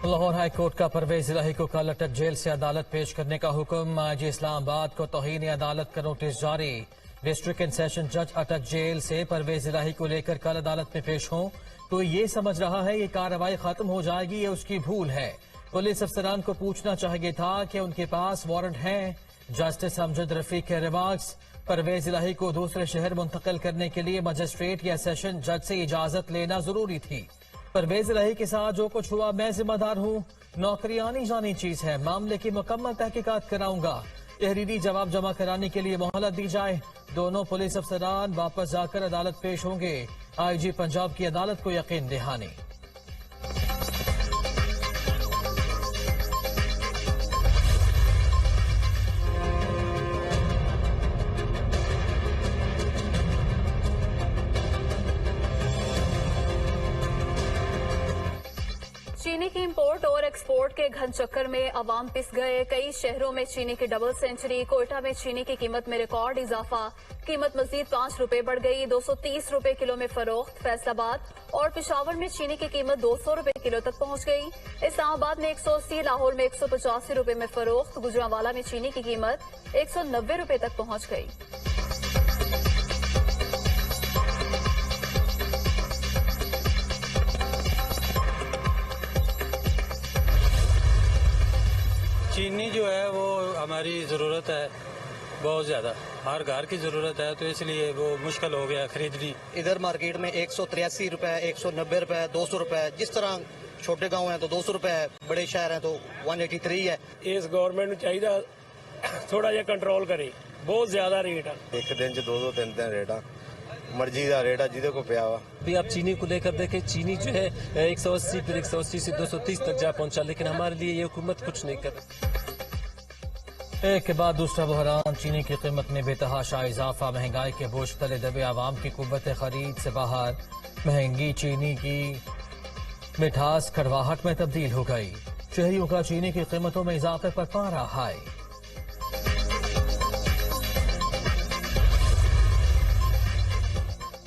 Lahore high court का परवेज इलाही को कल अटक जेल से अदालत पेश करने का हुक्म। आज इस्लामाबाद को तौहीन अदालत का नोटिस जारी। डिस्ट्रिक्ट एंड सेशन जज अटक जेल से परवेज इलाही को लेकर कल अदालत में पेश हों तो ये समझ रहा है ये कार्रवाई खत्म हो जाएगी, ये उसकी भूल है। पुलिस अफसरान को पूछना चाहिए था कि उनके पास वारंट है। जस्टिस अमजद रफीक के रिमार्क्स, परवेज इलाही को दूसरे शहर मुंतकिल करने के लिए मजिस्ट्रेट या सेशन जज से इजाजत लेना जरूरी थी। परवेज इलाही के साथ जो कुछ हुआ मैं जिम्मेदार हूँ। नौकरी आनी जानी चीज है। मामले की मुकम्मल तहकीकात कराऊंगा। तहरीरी जवाब जमा कराने के लिए मोहलत दी जाए। दोनों पुलिस अफसरान वापस जाकर अदालत पेश होंगे। आईजी पंजाब की अदालत को यकीन दहानी। चीनी की इंपोर्ट और एक्सपोर्ट के घन चक्कर में अवाम पिस गए। कई शहरों में चीनी की डबल सेंचुरी। कोयटा में चीनी की कीमत में रिकॉर्ड इजाफा। कीमत मजीद 5 रुपए बढ़ गई, 230 रुपए किलो में फरोख्त। फैसलाबाद और पिशावर में चीनी की कीमत 200 रुपए किलो तक पहुंच गई। इस्लामाबाद में 180, लाहौर में 185 रुपए में फरोख्त। गुजरांवाला में चीनी की कीमत 190 रुपए तक पहुंच गई। चीनी जो है वो हमारी ज़रूरत है बहुत ज़्यादा, हर घर की ज़रूरत है, तो इसलिए वो मुश्किल हो गया खरीदनी। इधर मार्केट में 183 रुपए, 190 रुपए, 200 रुपए। जिस तरह छोटे गांव हैं तो 200 रुपए है, बड़े शहर हैं तो 183 है। इस गवर्नमेंट ਨੂੰ ਚਾਹੀਦਾ थोड़ा ਜਿਹਾ कंट्रोल करे, बहुत ज्यादा रेट है। एक दिन च 2-2 3-3 रेट मर्जी का रेट है जिदे को पिया हुआ। अभी आप चीनी को लेकर देखें, चीनी जो है 180 फिर 180 से 230 तक जा पहुंचा, लेकिन हमारे लिए ये हुकूमत कुछ नहीं कर रही। एक के बाद दूसरा बहरान। चीनी की कीमत में बेतहाशा इजाफा। महंगाई के बोझ तले दबे आवाम की कुव्वत खरीद से बाहर। महंगी चीनी की मिठास कड़वाहट में तब्दील हो गई। शहरियों का चीनी की कीमतों में इजाफे पर पारा हाई।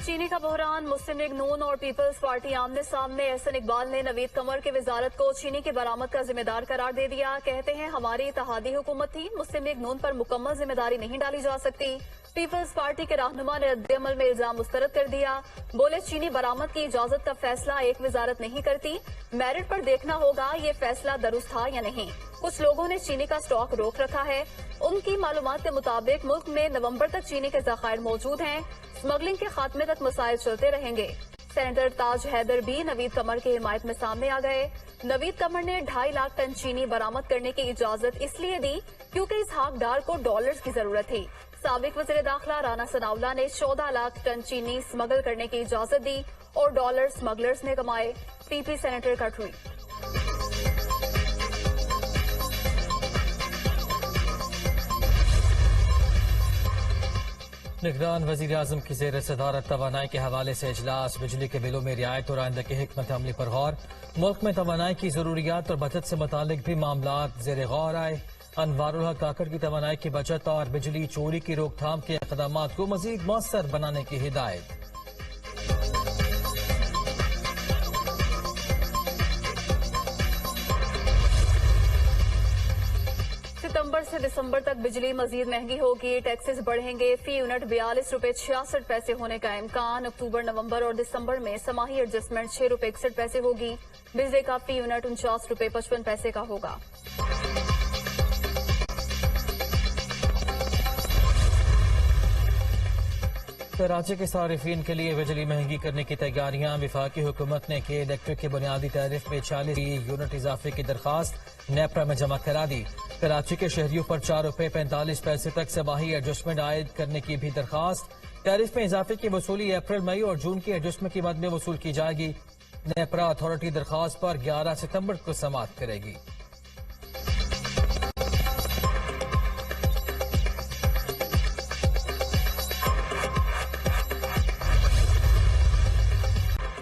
चीनी का बहरान। मुस्लिम लीग नून और पीपल्स पार्टी आमने सामने। एहसन इकबाल ने नवीद कमर की वजारत को चीनी की बरामद का जिम्मेदार करार दे दिया। कहते हैं हमारी इत्तेहादी हुकूमत थी, मुस्लिम लीग नून पर मुकम्मल जिम्मेदारी नहीं डाली जा सकती। पीपल्स पार्टी के रहनुमा ने रद्द-ए-अमल में इल्जाम मुस्तरद कर दिया। बोले चीनी बरामद की इजाजत का फैसला एक वजारत नहीं करती, मेरिट पर देखना होगा ये फैसला दुरुस्त था या नहीं। कुछ लोगों ने चीनी का स्टॉक रोक रखा है। उनकी मालूमात के मुताबिक मुल्क में नवंबर तक चीनी के जखायर मौजूद हैं। स्मगलिंग के खात्मे तक मसाइल चलते रहेंगे। सेनेटर ताज हैदर भी नवीद कमर की हिमायत में सामने आ गए। नवीद कमर ने 2.5 लाख टन चीनी बरामद करने की इजाजत इसलिए दी क्योंकि इस हकदार को डॉलर्स की जरूरत थी। साबिक वज़ीर दाखिला राना सनाउल्लाह ने 14 लाख टन चीनी स्मगल करने की इजाजत दी और डॉलर स्मगलर्स ने कमाए। पीपी सेनेटर का ट्वीट। निगरान वजीर आजम की जेर सदारत तवानाई के हवाले से इजलास। बिजली के बिलों में रियायत और आइंदा की हिकमत अमली पर गौर। मुल्क में तवानाई की जरूरियात और बचत से मुतालिक भी मामलात जेर गौर आए। अनवारुल हक काकड़ की तवानाई की बचत और बिजली चोरी की रोकथाम के इक़दाम को मजीद मौसर बनाने की हिदायत। सितंबर से दिसंबर तक बिजली मजीद महंगी होगी। टैक्सेस बढ़ेंगे। फी यूनिट 42 रुपए 66 पैसे होने का इम्कान। अक्टूबर, नवंबर और दिसंबर में समाही एडजस्टमेंट 6 रुपए 61 पैसे होगी। बिजली का फी यूनिट 49 रुपए 55 पैसे का होगा। कराची के सारिफिन के लिए बिजली महंगी करने की तैयारियां। वफाकी हुकूमत ने के इलेक्ट्रिक की बुनियादी टैरिफ में 40 यूनिट इजाफे की दरखास्त नेपरा में जमा करा दी। कराची के शहरियों पर 4 रुपए 45 पैसे तक समाही एडजस्टमेंट आयद करने की भी दरखास्त। टैरिफ में इजाफे की वसूली अप्रैल, मई और जून की एडजस्टमेंट की मद में वसूल की जाएगी। नेपरा अथॉरिटी दरखास्त पर 11 सितंबर को समाअत करेगी।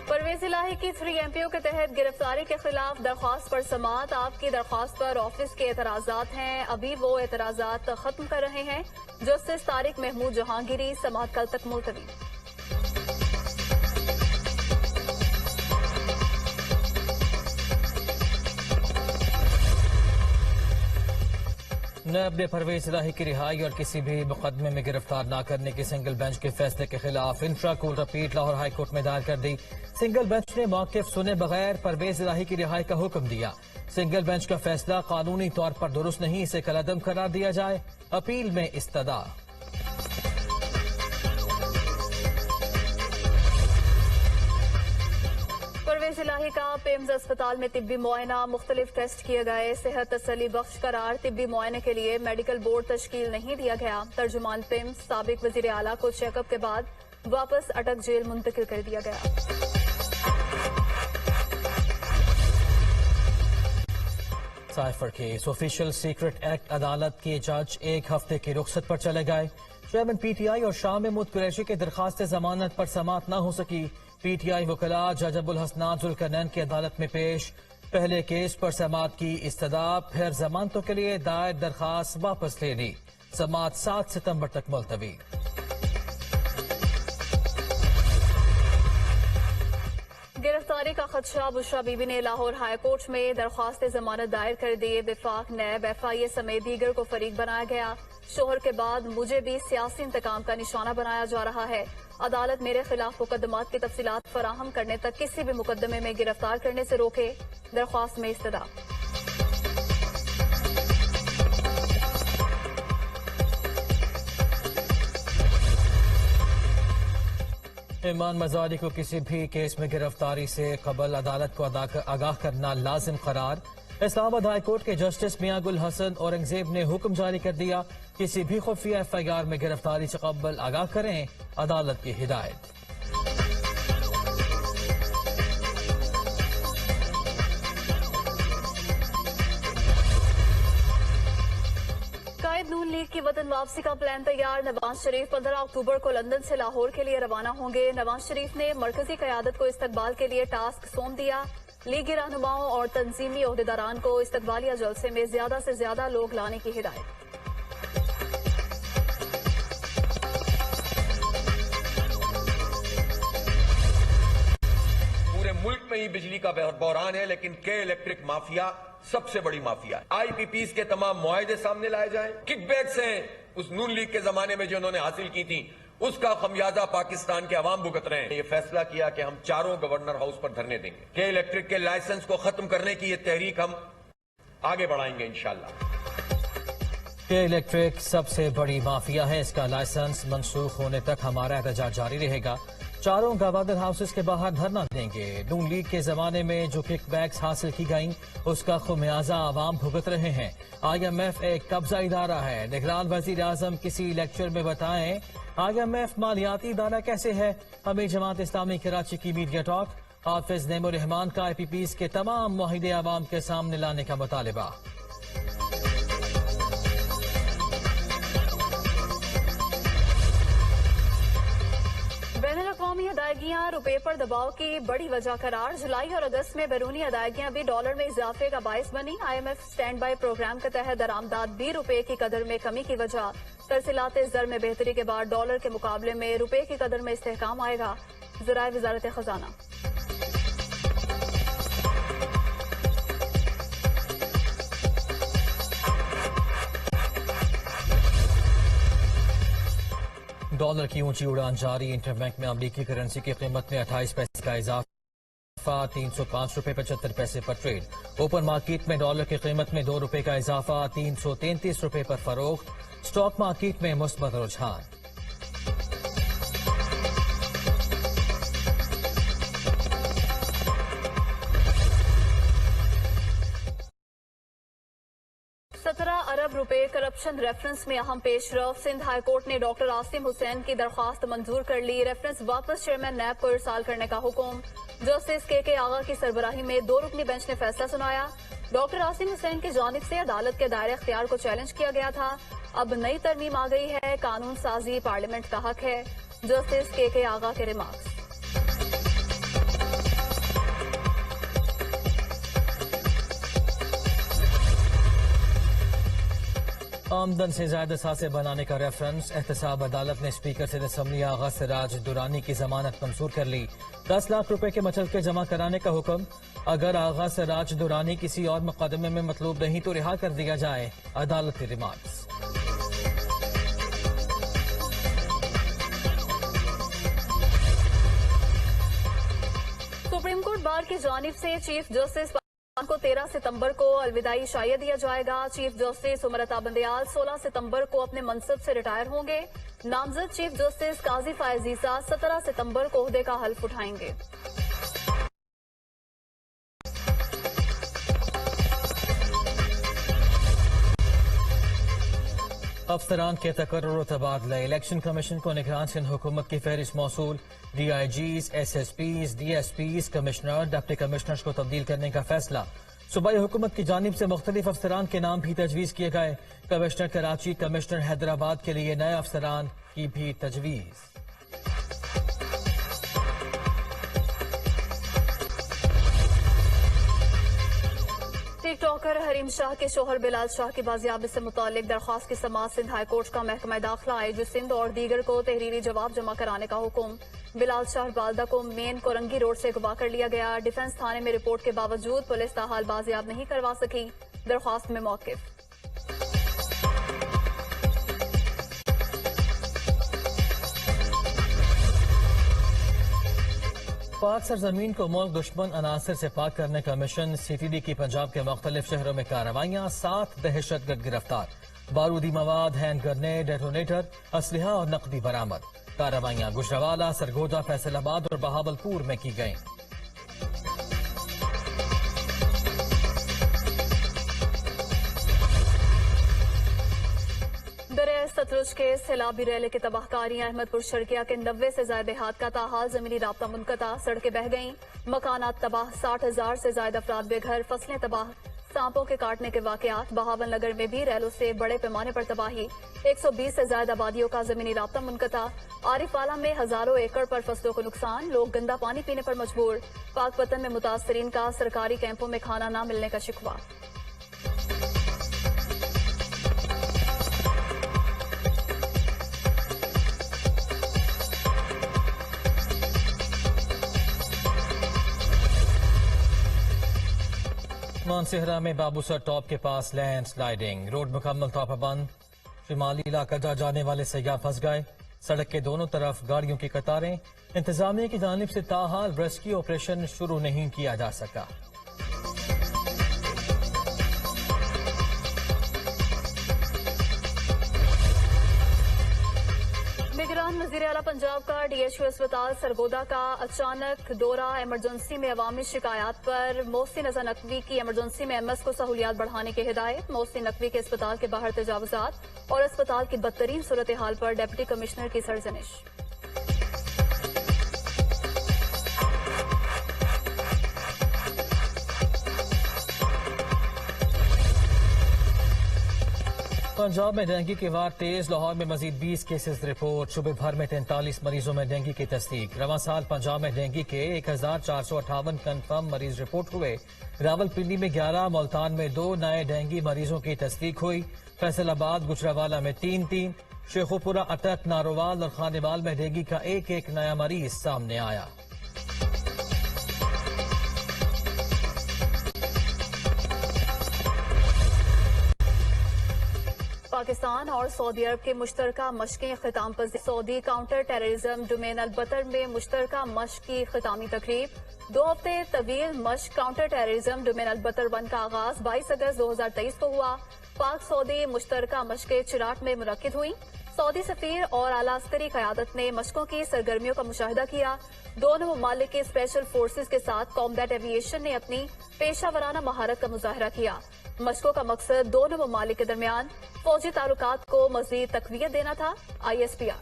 परवेज इलाही की 3 MPO के तहत गिरफ्तारी के खिलाफ दरख्वास्त पर समाअत। आपकी दरख्वास्त पर ऑफिस के एतराजात हैं, अभी वो एतराजात खत्म कर रहे हैं। जस्टिस तारिक महमूद जहांगीरी। समाअत कल तक मुलतवी। नैब ने परवेज इलाही की रिहाई और किसी भी मुकदमे में गिरफ्तार न करने के सिंगल बेंच के फैसले के खिलाफ intra court appeal Lahore high court में दायर कर दी। सिंगल बेंच ने मौक़िफ़ सुने बगैर परवेज इलाही की रिहाई का हुक्म दिया। सिंगल बेंच का फैसला कानूनी तौर पर दुरुस्त नहीं, इसे कलअदम करार दिया जाए। अपील में इस्तदा। परवेज इलाही का पेम्स अस्पताल में तिब्बी मुआयना, मुख्तलिफ टेस्ट किए गए। सेहत तसल्ली बख्श करार तिब्बी मुआयने के लिए मेडिकल बोर्ड तश्कील नहीं दिया गया। तर्जुमान पेम्स साबिक वजीर आला को चेकअप के बाद वापस अटक जेल मुंतकिल कर दिया गया। Cipher case official secret act अदालत के जज एक हफ्ते की रुख्सत पर चले गए। चेयरमैन पीटीआई और शाह महमूद कुरैशी की दरखास्त जमानत पर समाअत न हो सकी। पीटीआई वकला जज अबुल हसनान जुल्करनैन की अदालत में पेश। पहले केस पर समाअत की इस्तदा, फिर जमानतों के लिए दायर दरखास्त वापस ले ली। समाअत 7 सितंबर तक मुलतवी। गिरफ्तारी का खदशा, बुशरा बीबी ने लाहौर हाई कोर्ट में दरख्वास्त जमानत दायर कर दी। विफाक नैब FIA समेत दीगर को फरीक बनाया गया। शोहर के बाद मुझे भी सियासी इंतकाम का निशाना बनाया जा रहा है। अदालत मेरे खिलाफ मुकदमात की तफसीलात फराहम करने तक किसी भी मुकदमे में गिरफ्तार करने से रोके। दरख्वास्त में इस्तदा। इमान मजारी को किसी भी केस में गिरफ्तारी से कबल अदालत को आगाह करना लाजिम करार। इस्लामाबाद हाई कोर्ट के जस्टिस मियां गुल हसन औरंगजेब ने हुक्म जारी कर दिया, किसी भी खुफिया FIR में गिरफ्तारी से कबल आगाह करें। अदालत की हिदायत। कायद नून लीग की वतन वापसी का प्लान तैयार। नवाज शरीफ 15 अक्टूबर को लंदन से लाहौर के लिए रवाना होंगे। नवाज शरीफ ने मरकजी कयादत को इस्तकबाल के लिए टास्क सौंप दिया। लीगी रहनुमाओं और तंजीमी ओहदेदारान को इस्तकबालिया जलसे में ज्यादा से ज्यादा लोग लाने की हिदायत। पूरे मुल्क में ही बिजली का बहरान है, लेकिन के इलेक्ट्रिक माफिया सबसे बड़ी माफिया है। IPPs के तमाम मुआहदे सामने लाए जाएं। किकबैक्स हैं उस नून लीग के जमाने में जो उन्होंने हासिल की थी, उसका खमियाजा पाकिस्तान के अवाम भुगत रहे हैं। ये फैसला किया कि हम चारों गवर्नर हाउस पर धरने देंगे। के इलेक्ट्रिक के लाइसेंस को खत्म करने की ये तहरीक हम आगे बढ़ाएंगे इंशाल्लाह। के इलेक्ट्रिक सबसे बड़ी माफिया है, इसका लाइसेंस मनसूख होने तक हमारा एहतजाज जारी रहेगा। चारों गवर्नर हाउसेस के बाहर धरना देंगे। नून लीग के जमाने में जो किकबैक्स हासिल की गईं, उसका खुमियाजा आवाम भुगत रहे हैं। IMF एक कब्जा इदारा है। निगरान वजीर आजम किसी लेक्चर में बताएं IMF मालियाती इदारा कैसे है। हमें जमात इस्लामी कराची की मीडिया टॉक। हाफिज नईमुर रहमान का IPPs के तमाम मुआहिदे आवाम के सामने लाने का मुतालिबा। बैनुल-अक़वामी अदायगियां रुपये पर दबाव की बड़ी वजह करार। जुलाई और अगस्त में बैरूनी अदायगियां भी डॉलर में इजाफे का बायस बनी। IMF स्टैंड बाई प्रोग्राम के तहत दरामदाद भी रुपये की कदर में कमी की वजह। तरसीलात ज़र में बेहतरी के बाद डॉलर के मुकाबले में रुपये की कदर में इस्तेहकाम आएगा। ज़राए वजारत खजाना। डॉलर की ऊंची उड़ान जारी। इंटरबैंक में अमरीकी करेंसी की कीमत में 28 पैसे का इजाफा, 305 रुपये 75 पैसे पर ट्रेड। ओपन मार्केट में डॉलर की कीमत में 2 रुपये का इजाफा, 333 रुपये पर फरोख्त। स्टॉक मार्केट में मुस्बत रुझान। अरब रुपए करप्शन रेफरेंस में अहम पेशरफ। सिंध हाईकोर्ट ने डॉक्टर आसिम हुसैन की दरख्वास्त मंजूर कर ली। रेफरेंस वापस चेयरमैन नैब को इरसाल करने का हुक्म। जस्टिस के आगा की सरबराही में 2 रुकनी बेंच ने फैसला सुनाया। डॉक्टर आसिम हुसैन की जानिब से अदालत के दायरे इख्तियार को चैलेंज किया गया था। अब नई तरमीम आ गई है। कानून साजी पार्लियामेंट का हक है। जस्टिस के आगा के रिमार्क्स। आमदन से ज्यादा सासे बनाने का रेफरेंस। एहतसाब अदालत ने स्पीकर से असम्बली आगा सिराज दुरानी की जमानत मंजूर कर ली। 10 लाख रुपए के मचलके जमा कराने का हुक्म। अगर आगा सिराज दुरानी किसी और मुकदमे में मतलूब नहीं तो रिहा कर दिया जाए, अदालती रिमांड्स। सुप्रीम कोर्ट बार की जानिब से चीफ जस्टिस को 13 सितंबर को अलविदाई शाइया दिया जाएगा। चीफ जस्टिस उमरता बंदयाल 16 सितंबर को अपने मनसब से रिटायर होंगे। नामजद चीफ जस्टिस काजी फायज ईसा 17 सितंबर को ओहदे का हल्फ उठाएंगे। अफसरान के तकर्रुर तबादले। इलेक्शन कमीशन को निगरान सिंध हुकूमत की फहरिस्त मौसूल। DIGs, SSPs, DSPs, commissioner, deputy commissioners को तब्दील करने का फैसला। सूबाई हुकूमत की जानिब से मुख्तलिफ अफसरान के नाम भी तजवीज़ किए गए। कमिश्नर कराची, कमिश्नर हैदराबाद के लिए नए अफसरान की भी तजवीज़। टिकटॉकर हरीम शाह के शोहर बिलाल शाह की बाजियाबी से मुतालिक दरख्वास्त की समाअत सिंध हाई कोर्ट का महकमा दाखिला आईजी सिंध और दीगर को तहरीरी जवाब जमा कराने का हुक्म। बिलाल शाह बालदा को मेन कोरंगी रोड से अगवा कर लिया गया। डिफेंस थाने में रिपोर्ट के बावजूद पुलिस ताहाल बाजियाब नहीं करवा सकी। दरख्वास्त में मौकिफ। पाक सरजमीन को मुल्क दुश्मन अनासर से पाक करने का मिशन। CTD की पंजाब के मुख्तलिफ शहरों में कार्रवाइयां। 7 दहशतगर्द गिरफ्तार। बारूदी मवाद, हैंड ग्रेनेड, डेटोनेटर, असलहा और नकदी बरामद। कार्रवाइयां गुजरावाला, सरगोदा, फैसलाबाद और बहावलपुर में की गईं। सतलुज के सैलाबी रैली की तबाहकारी। अहमदपुर शर्किया के 90 से ज्यादा देहात का ताहाल जमीनी राब्ता मुनक़ता। सड़कें बह गईं, मकानात तबाह। 60,000 से ज्यादा अफराद बेघर, फसलें तबाह। सांपों के काटने के वाकयात। बहावल नगर में भी रैलों से बड़े पैमाने पर तबाही। 120 से ज्यादा आबादियों का जमीनी राब्ता मुनक़ता। आरिफवाला में हजारों एकड़ पर फसलों को नुकसान। लोग गंदा पानी पीने पर मजबूर। पाकपतन में मुतासरीन का सरकारी कैंपों में खाना न मिलने का शिकवा। मानसेहरा में बाबूसर टॉप के पास लैंड स्लाइडिंग। रोड मुकम्मल तौर पर बंद। शिमाली इलाका जाने वाले सयाह फंस गए। सड़क के दोनों तरफ गाड़ियों की कतारें। इंतजामिया की जानिब से ताहाल रेस्क्यू ऑपरेशन शुरू नहीं किया जा सका। निगरान वज़ीर आला पंजाब का DHU अस्पताल सरगोदा का अचानक दौरा। इमरजेंसी में अवामी शिकायत पर मोहसिन अज़ा नकवी की इमरजेंसी में MS को सहूलियात बढ़ाने की हिदायत। मोहसिन नकवी के अस्पताल के बाहर तजावुजात और अस्पताल की बदतरीन सूरत हाल पर डिप्टी कमिश्नर की सरजनिश। पंजाब में डेंगू की वार तेज। लाहौर में मजीद 20 केसेस रिपोर्ट। सूबे भर में 43 मरीजों में डेंगू की तस्दीक। रवां साल पंजाब में डेंगू के 1458 कन्फर्म मरीज रिपोर्ट हुए। रावलपिंडी में 11, मुल्तान में 2 नए डेंगू मरीजों की तस्दीक हुई। फैसलाबाद, गुजरावाला में 3, शेखुपुरा, अटक, नारोवाल और खानेवाल में डेंगू का एक नया मरीज सामने आया। पाकिस्तान और सऊदी अरब के मुश्तरका मशकें ख़िताम पर। सऊदी काउंटर टेररिज्म डोमेन अल-बतर में मुश्तरका मश्क की ख़ितामी तकरीब। 2 हफ्ते तवील मश्क काउंटर टेररिज्म डोमेन अल-बतर 1 का आगाज 22 अगस्त 2023 को हुआ। पाक सऊदी मुश्तरका मशकें चिराट में मुनक्किद हुई। सऊदी सफीर और आला अस्करी क़यादत ने मशकों की सरगर्मियों का मुशाहिदा किया। दोनों ममालिक के स्पेशल फोर्सेज के साथ कॉम्बैट एविएशन ने अपनी पेशावराना महारत का मुजाहरा किया। मशकों का मकसद दोनों ममालिक के दरमियान फौजी ताल्लुकात को मजीद तकवीयत देना था। ISPR।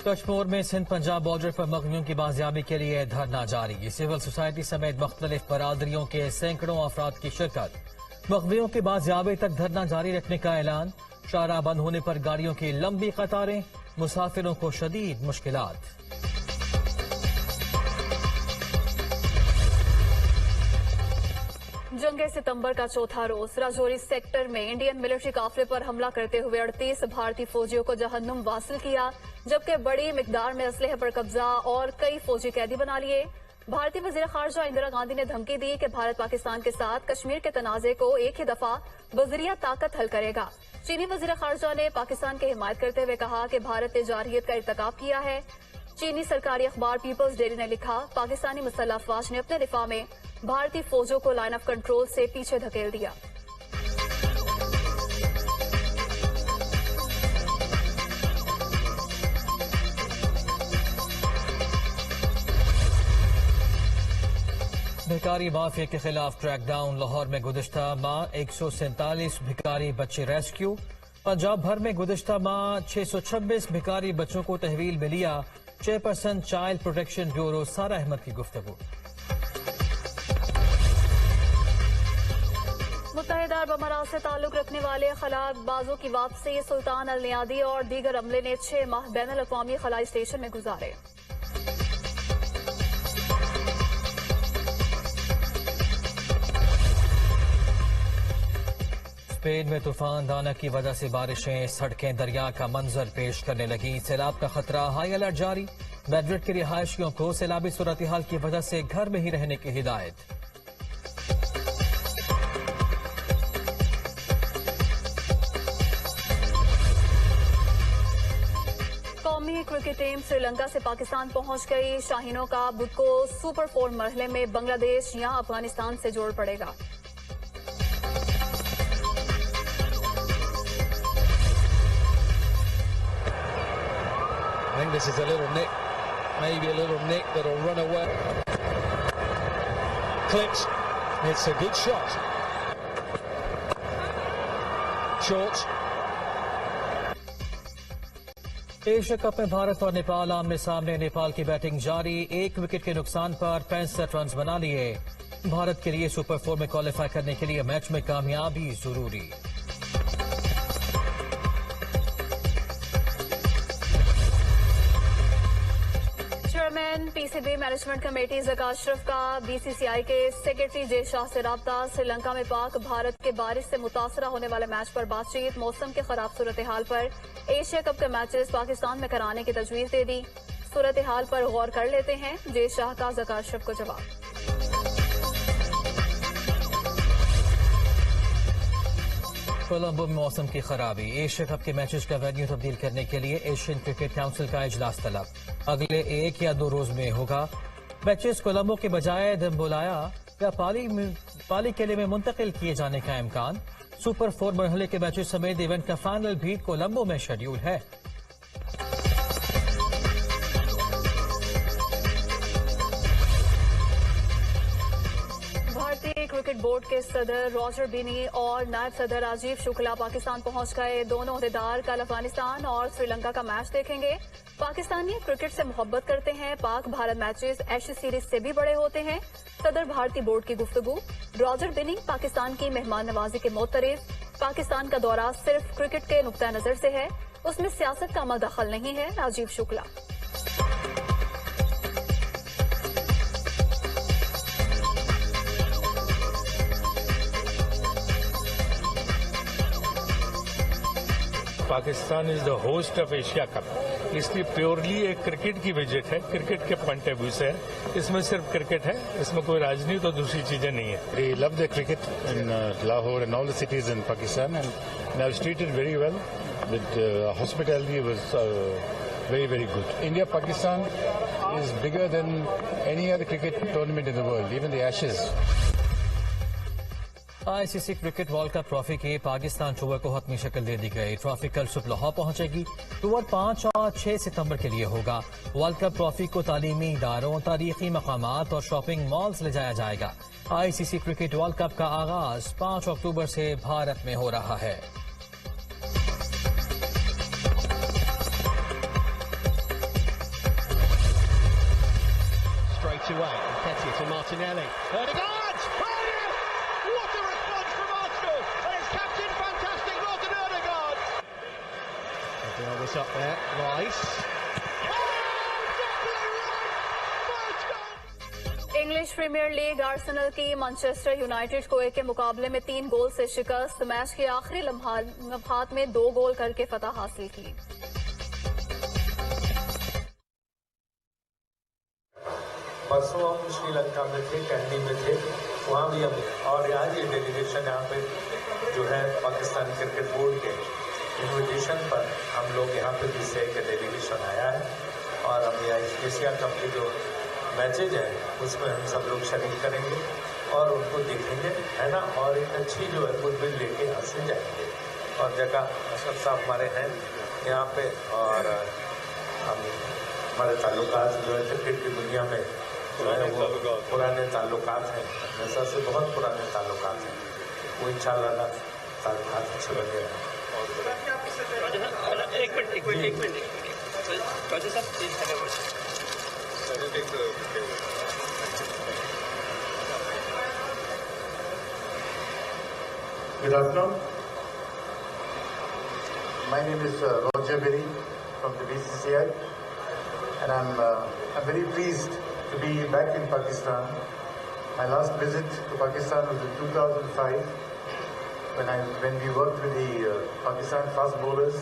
कश्मीर में सिंध पंजाब बॉर्डर पर मगनियों की बाजियाबी के लिए धरना जारी। सिविल सोसाइटी समेत मुख्तलिफ बरादरियों के सैकड़ों अफराद की शिरकत। मगनियों की बाजियाबी तक धरना जारी रखने का ऐलान। शाहराह बंद होने पर गाड़ियों की लंबी कतारें। मुसाफिरों को शदीद मुश्किलात। जंग सितंबर का चौथा रोज राजौरी सेक्टर में इंडियन मिलिट्री काफिले पर हमला करते हुए 38 भारतीय फौजियों को जहन्नुम वासिल किया, जबकि बड़ी मिकदार में असलहे पर कब्जा और कई फौजी कैदी बना लिए। भारतीय वजीर खारजा इंदिरा गांधी ने धमकी दी कि भारत पाकिस्तान के साथ कश्मीर के तनाजे को एक ही दफा बजरिया ताकत हल करेगा। चीनी वजीर खारजा ने पाकिस्तान की हिमायत करते हुए कहा कि भारत ने जारहियत का इर्तिकाब किया है। चीनी सरकारी अखबार पीपल्स डेली ने लिखा, पाकिस्तानी मुसल्लह अफवाज ने अपने दिफा में भारतीय फौजों को लाइन ऑफ कंट्रोल से पीछे धकेल दिया। भिकारी माफिया के खिलाफ क्रैकडाउन। लाहौर में गुज़िश्ता माह 147 भिकारी बच्चे रेस्क्यू। पंजाब भर में गुज़िश्ता माह 626 भिकारी बच्चों को तहवील में लिया। चेयरपर्सन चाइल्ड प्रोटेक्शन ब्यूरो सारा अहमद की गुफ्तगू। मुत्तहिदा अरब अमारात से ताल्लुक रखने वाले खलाबाजों की वापसी। सुल्तान अल नियादी और दीगर अमले ने 6 माह बैनुल अक़वामी खलाई स्टेशन में गुजारे। स्पेन में तूफान दाना की वजह से बारिशें, सड़कें दरिया का मंजर पेश करने लगी। सैलाब का खतरा, हाई अलर्ट जारी। मैड्रिड के रिहायशियों को सैलाबी सूरत हाल की वजह से घर में ही रहने की हिदायत। कौमी क्रिकेट टीम श्रीलंका से पाकिस्तान पहुंच गई। शाहीनों का बुध को सुपर 4 मरहले में बांग्लादेश या अफगानिस्तान से जोड़ पड़ेगा। I think this is a little nick, maybe a little nick that'll run away. Clips, it's a good shot. Short. Asia cup में भारत और नेपाल आमने सामने। नेपाल की बैटिंग जारी, 1 विकेट के नुकसान पर 65 रन बना लिए। भारत के लिए सुपर 4 में क्वालिफाई करने के लिए मैच में कामयाबी जरूरी। Chairman PCB management committee Zaka Ashraf का बीसीसीआई के सेक्रेटरी जय शाह से राब्ता। श्रीलंका में पाक भारत के बारिश से मुतासरा होने वाले मैच पर बातचीत। मौसम के खराब सूरत हाल पर एशिया कप के मैचेस पाकिस्तान में कराने की तजवीज दे दी। सूरत हाल पर गौर कर लेते हैं, जय शाह का ज़का अशरफ को जवाब। कोलंबो में मौसम की खराबी, एशिया कप के मैचेस का वेन्यू तब्दील करने के लिए एशियन क्रिकेट काउंसिल का इजलास तलब। अगले 1 या 2 रोज में होगा। मैचेस कोलंबो के बजाय दम्बोलाया या पाली किले में मुंतकिल किए जाने का इम्कान। सुपर 4 मरहले के मैचेस समेत इवेंट का फाइनल भी कोलंबो में शेड्यूल है। भारतीय क्रिकेट बोर्ड के सदर रॉजर बिनी और नायब सदर राजीव शुक्ला पाकिस्तान पहुंच गए। दोनों ओहदेदार कल अफगानिस्तान और श्रीलंका का मैच देखेंगे। पाकिस्तानी क्रिकेट से मोहब्बत करते हैं। Pak Bharat matches Ashes series से भी बड़े होते हैं। सदर भारतीय बोर्ड की गुफ्तगू। रॉजर बिनी पाकिस्तान की मेहमान नवाजी के मोतरफ। पाकिस्तान का दौरा सिर्फ क्रिकेट के नुक्ता नजर से है, उसमें सियासत का अमल दखल नहीं है। Rajiv Shukla. Pakistan is the host of Asia cup, इसलिए प्योरली एक क्रिकेट की विजिट है, क्रिकेट के पॉइंट ऑफ व्यू से है। इसमें सिर्फ क्रिकेट है, इसमें कोई राजनीति और दूसरी चीजें नहीं है। They love their cricket in Lahore and all the cities in Pakistan, and I was treated very well. With hospitality was very, very good. India-Pakistan is bigger than any other cricket tournament in the world, even the Ashes. ICC cricket world cup trophy के Pakistan tour को हतमी शक्ल दे दी गई। Trophy कल सुबह लाहौर पहुंचेगी। Tour 5 और 6 सितंबर के लिए होगा। वर्ल्ड कप ट्रॉफी को तालीमी इदारों, तारीखी मकामात और शॉपिंग मॉल्स ले जाया जाएगा। आईसीसी क्रिकेट वर्ल्ड कप का आगाज 5 अक्टूबर से भारत में हो रहा है। Up there, Rice. English Premier League Arsenal की मैनचेस्टर यूनाइटेड को 1 के मुकाबले में 3 गोल से शिकस्त। मैच के आखिरी लम्हात में 2 गोल करके फतह हासिल की। परसों हम श्रीलंका में थे, कैंडी में थे, वहाँ भी हम, और आज ये डेलीगेशन यहाँ पे जो है पाकिस्तान क्रिकेट बोर्ड के इन्विटेशन पर हम लोग यहाँ पे बीसीसीआई का डेलीगेशन आया है और हम एशिया कप के जो मैचेज हैं उसमें हम सब लोग शरीक करेंगे और उनको देखेंगे, है ना, और एक अच्छी जो है गुडविल लेके यहाँ से जाएंगे। और जगह अशरफ साहब हमारे हैं यहाँ पे और हम हमारे ताल्लुकात जो है क्रिकेट की दुनिया में जो है वो पुराने ताल्लुकात हैं, ऐसा से बहुत पुराने ताल्लुकात हैं, वो इंशाल्लाह ताल्लुकात अच्छे बने हैं। Good afternoon. My name is Roger Berry from the BCCI, and I'm very pleased to be back in Pakistan. My last visit to Pakistan was in 2005 when we worked with the Pakistan fast bowlers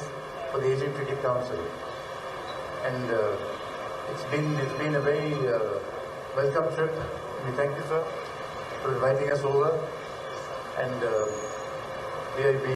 for the Asian Cricket Council, and it's been a very welcome trip. We thank you, sir, for inviting us over, and we